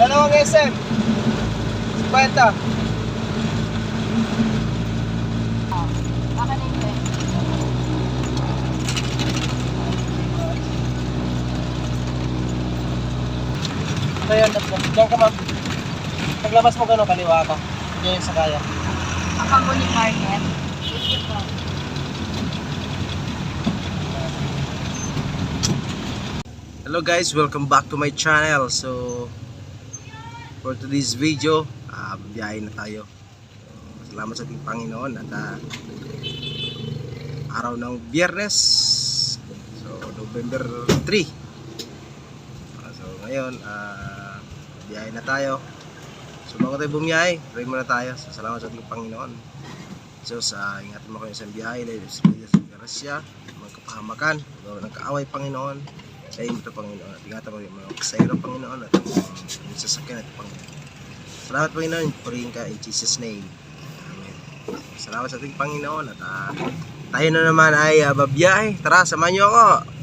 Dalawang SM. 50. Baka na hindi. So yun, diyan ka paglabas mo gano'n, kaliwa ka. Diyan sa kaya. Akamuning market. Ito po. Hello guys, welcome back to my channel. So for today's video, biyahe na tayo. Salamat sa ating Panginoon at araw ng Biyernes. So November 3. So ngayon, biyahe na tayo. So bago tayo bumiyahe, pray muna tayo. So, salamat sa ating Panginoon. So ingatan mo kayo sa biyahe, ladies and grasya, magkapahamakan, ng kaaway Panginoon. Sa iyo ito, Panginoon, at ingatan mo yung mga kasayro, Panginoon, at yung sasakyan at Panginoon. Salamat, Panginoon, purihin ka in Jesus' name. Amen. Salamat sa ating Panginoon at tayo na naman ay babiyahe. Tara, samahan niyo ako.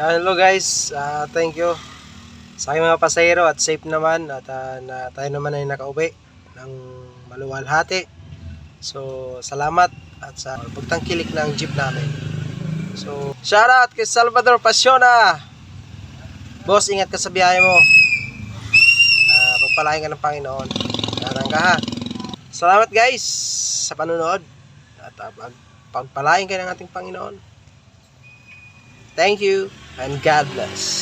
Hello guys, thank you sa aking mga pasahero at safe naman at tayo naman ay nakauwi ng maluwalhati. So salamat at sa pagtangkilik ng jeep namin. So shout out kay Salvador Pasiona. Boss, ingat ka sa biyahe mo. Pagpalain ka ng Panginoon. Karang ka ha. Salamat guys sa panonood at pagpalain ka ng ating Panginoon. Thank you and God bless.